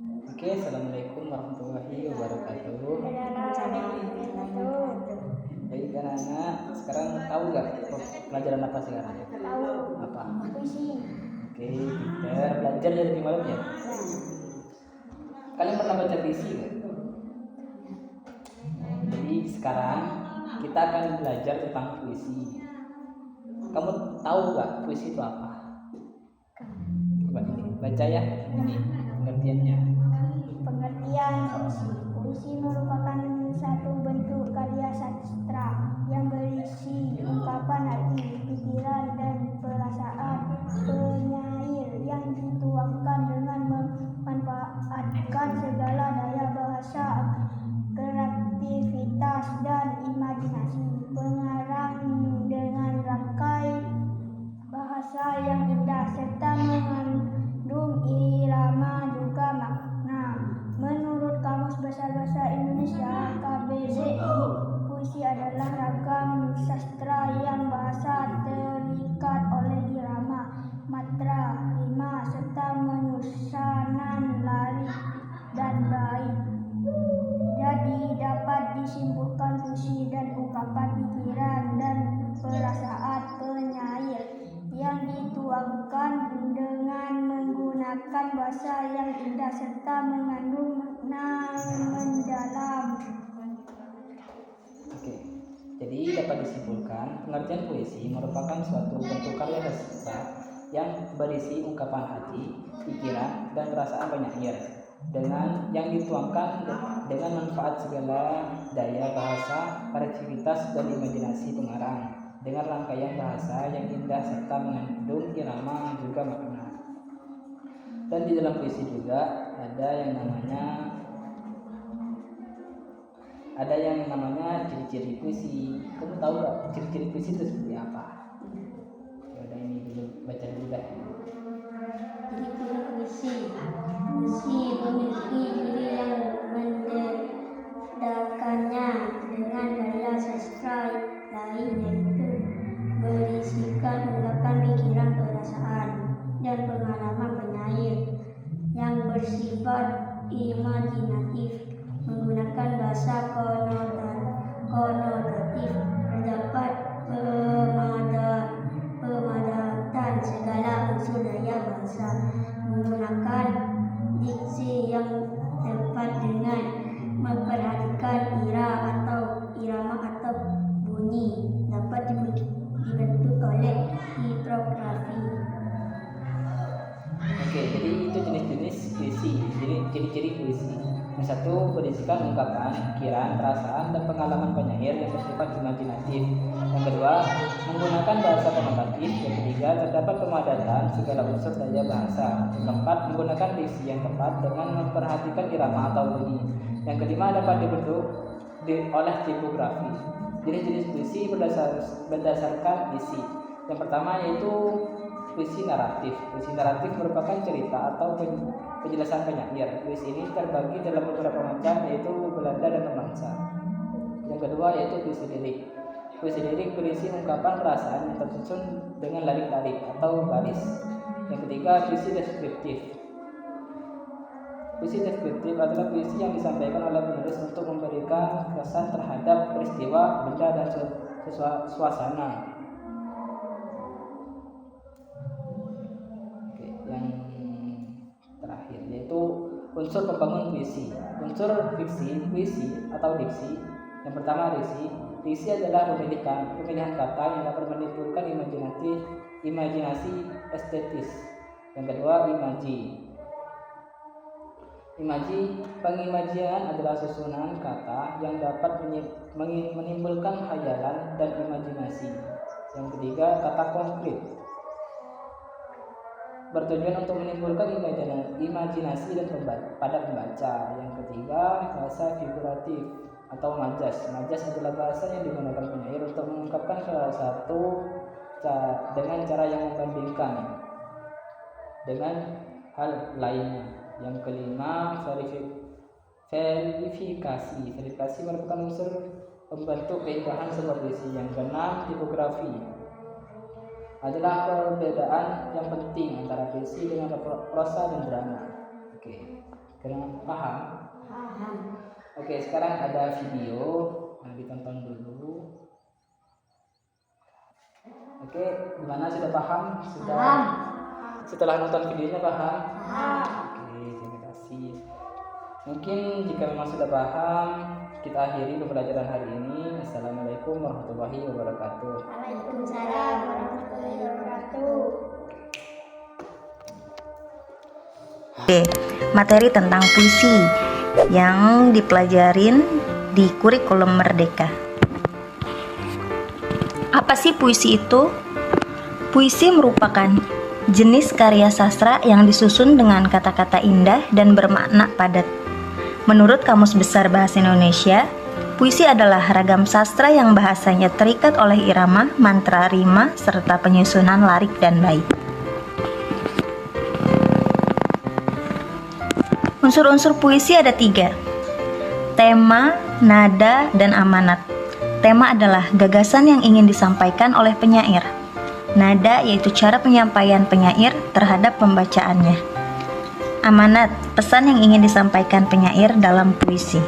Oke, assalamualaikum warahmatullahi wabarakatuh. Baik anak-anak, sekarang tahu nggak pelajaran apa sekarang? Tahu. Apa? Puisi. Oke, kita belajar dari malam ya. Kalian pernah baca puisi nggak? Jadi sekarang kita akan belajar tentang puisi. Kamu tahu nggak puisi itu apa? Coba ini baca ya, ini pengertiannya. Pengertian puisi. Puisi merupakan satu bentuk karya sastra yang berisi ungkapan hati, pikiran, dan perasaan penyair yang dituangkan dengan memanfaatkan segala daya bahasa, kreativitas, dan imajinasi. Pengarang dengan rangkai bahasa yang indah serta mengandung irama juga makna. Menurut Kamus Besar Bahasa Indonesia KBBI, puisi adalah ragam sastra yang bahasa terikat oleh irama, matra, rima, serta menyusunan lirik dan bait. Jadi dapat disimpulkan puisi dan ungkapan pikiran dan perasaan penyair yang dituangkan dengan menggunakan bahasa yang indah serta mengandung makna mendalam. Oke, jadi dapat disimpulkan pengertian puisi merupakan suatu bentuk karya sastra yang berisi ungkapan hati, pikiran, dan perasaan penyair dengan yang dituangkan dengan manfaat segala daya bahasa, kreativitas, dan imajinasi pengarang dengan rangkaian bahasa yang indah serta mengandung irama juga makna. Dan di dalam puisi juga ada yang namanya ciri-ciri puisi. Kamu tahu nggak ciri-ciri puisi itu seperti apa? Ya udah, ini dulu baca dulu dah. Ciri-ciri puisi. Puisi memiliki ciri yang membedakannya dengan karya sastra lain, yaitu berisikan ungkapan pikiran, perasaan, dan pengalaman penyair yang bersifat imajinatif, menggunakan bahasa konotatif, terdapat pemadatan segala unsur daya bahasa, menggunakan diksi yang tepat dengan memperhatikan irama atau bunyi, dapat dibentuk oleh tipografi. Oke, jadi itu jenis-jenis puisi. Jadi ciri-ciri puisi. Yang satu berisikan ungkapan, pikiran, perasaan, dan pengalaman penyair yang bersifat imajinatif. Yang kedua, menggunakan bahasa konotatif. Yang ketiga, terdapat pemadatan segala unsur daya bahasa. Yang keempat, menggunakan diksi yang tepat dengan memperhatikan irama atau bunyi. Yang kelima, dapat dibentuk oleh tipografi. Jenis-jenis puisi berdasarkan isi. Yang pertama yaitu puisi naratif. Puisi naratif merupakan cerita atau penjelasan penyair. Puisi ini terbagi dalam beberapa macam, yaitu Belanda dan romansa. Yang kedua yaitu puisi lirik. Puisi lirik berisi ungkapan perasaan yang tersusun dengan lirik-lirik atau baris. Yang ketiga puisi deskriptif. Puisi deskriptif adalah puisi yang disampaikan oleh penulis untuk memberikan kesan terhadap peristiwa, benda, dan suasana. Terakhir yaitu unsur pembangun puisi. Unsur fiksi puisi atau diksi. Yang pertama diksi adalah pemilihan kata yang dapat menimbulkan imajinasi estetis. Yang kedua pengimajian adalah susunan kata yang dapat menimbulkan khayalan dan imajinasi. Yang ketiga kata konkret, bertujuan untuk menimbulkan imajinasi dan pada pembaca. Yang ketiga, bahasa figuratif atau majas. Majas adalah bahasa yang digunakan penyair untuk mengungkapkan salah satu dengan cara yang membandingkan dengan hal lainnya. Yang kelima, verifikasi. Verifikasi merupakan unsur pembentuk keindahan sebuah puisi. Yang keenam, tipografi adalah perbedaan yang penting antara puisi dengan prosa dan drama. Oke. Sekarang paham? Paham. Oke, sekarang ada video. Nah, ditonton dulu. Oke, gimana, sudah paham? Sudah. Paham. Setelah nonton videonya paham? Paham. Oke, terima kasih. Mungkin jika memang sudah paham, kita akhiri pembelajaran hari ini. Assalamualaikum warahmatullahi wabarakatuh. Waalaikumsalam warahmatullahi wabarakatuh. Oke, materi tentang puisi yang dipelajarin di kurikulum Merdeka. Apa sih puisi itu? Puisi merupakan jenis karya sastra yang disusun dengan kata-kata indah dan bermakna padat. Menurut Kamus Besar Bahasa Indonesia, puisi adalah ragam sastra yang bahasanya terikat oleh irama, mantra, rima, serta penyusunan larik dan bait. Unsur-unsur puisi ada 3: tema, nada, dan amanat. Tema adalah gagasan yang ingin disampaikan oleh penyair. Nada yaitu cara penyampaian penyair terhadap pembacaannya. Amanat, pesan yang ingin disampaikan penyair dalam puisi.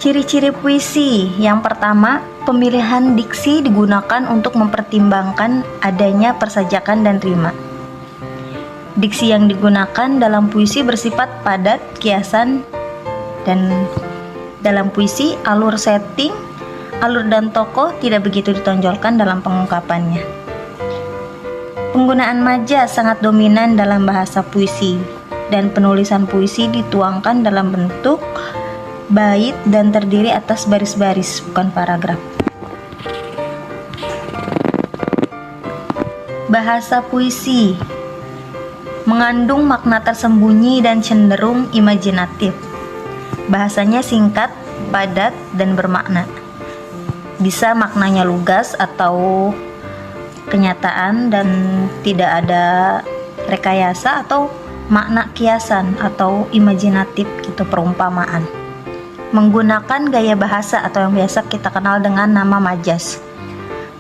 Ciri-ciri puisi. Yang pertama, pemilihan diksi digunakan untuk mempertimbangkan adanya persajakan dan rima. Diksi yang digunakan dalam puisi bersifat padat, kiasan, dan dalam puisi alur setting, alur dan tokoh tidak begitu ditonjolkan dalam pengungkapannya. Penggunaan majaz sangat dominan dalam bahasa puisi, dan penulisan puisi dituangkan dalam bentuk bait dan terdiri atas baris-baris, bukan paragraf. Bahasa puisi mengandung makna tersembunyi dan cenderung imajinatif. Bahasanya singkat, padat, dan bermakna. Bisa maknanya lugas atau kenyataan dan tidak ada rekayasa, atau makna kiasan atau imajinatif gitu, perumpamaan. Menggunakan gaya bahasa atau yang biasa kita kenal dengan nama majaz.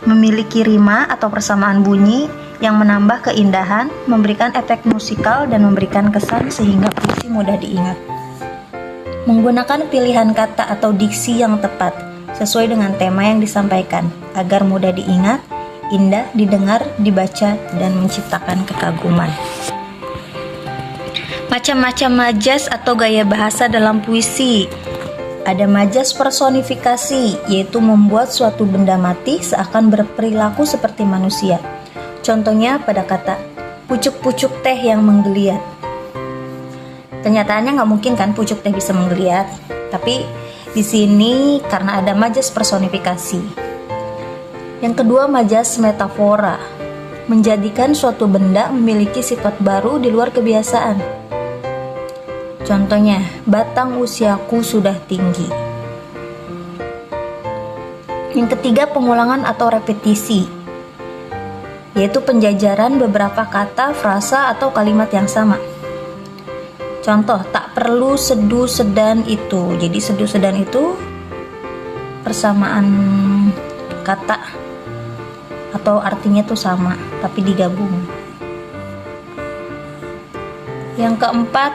Memiliki rima atau persamaan bunyi yang menambah keindahan, memberikan efek musikal, dan memberikan kesan sehingga puisi mudah diingat. Menggunakan pilihan kata atau diksi yang tepat sesuai dengan tema yang disampaikan agar mudah diingat, indah didengar, dibaca, dan menciptakan kekaguman. Macam-macam majaz atau gaya bahasa dalam puisi. Ada majaz personifikasi, yaitu membuat suatu benda mati seakan berperilaku seperti manusia. Contohnya pada kata pucuk-pucuk teh yang menggeliat. Kenyataannya nggak mungkin kan pucuk teh bisa menggeliat, tapi di sini karena ada majaz personifikasi. Yang kedua, majaz metafora, menjadikan suatu benda memiliki sifat baru di luar kebiasaan. Contohnya, batang usiaku sudah tinggi. Yang ketiga, pengulangan atau repetisi, yaitu penjajaran beberapa kata, frasa, atau kalimat yang sama. Contoh, tak perlu sedu sedan itu. Jadi sedu sedan itu persamaan kata atau artinya tuh sama, tapi digabung. Yang keempat,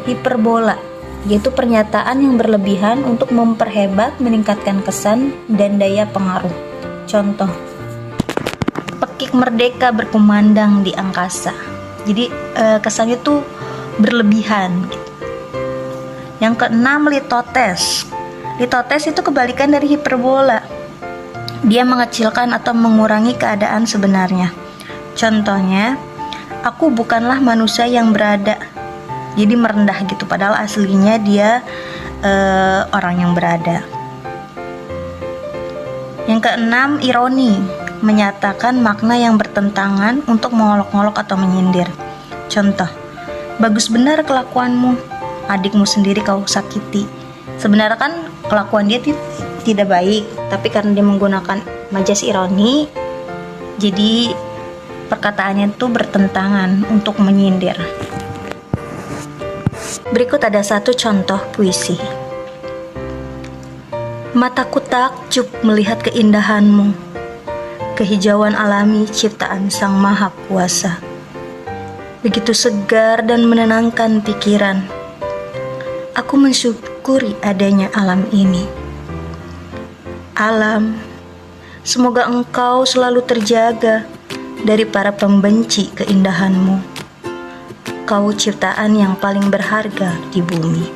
hiperbola, yaitu pernyataan yang berlebihan untuk memperhebat, meningkatkan kesan dan daya pengaruh. Contoh, pekik merdeka berkumandang di angkasa. Jadi kesannya tuh berlebihan gitu. Yang keenam, litotes. Litotes itu kebalikan dari hiperbola. Dia mengecilkan atau mengurangi keadaan sebenarnya. Contohnya, aku bukanlah manusia yang berada. Jadi merendah gitu, padahal aslinya dia orang yang berada. Yang keenam, ironi, menyatakan makna yang bertentangan untuk mengolok-olok atau menyindir. Contoh, bagus benar kelakuanmu, adikmu sendiri kau sakiti. Sebenarnya kan kelakuan dia tidak baik, tapi karena dia menggunakan majaz ironi, jadi perkataannya itu bertentangan untuk menyindir. Berikut ada satu contoh puisi. Mataku takjub melihat keindahanmu, kehijauan alami ciptaan Sang Maha Kuasa. begitu segar dan menenangkan pikiran. Aku mensyukuri adanya alam ini. Alam, semoga engkau selalu terjaga dari para pembenci keindahanmu. Kau ciptaan yang paling berharga di bumi.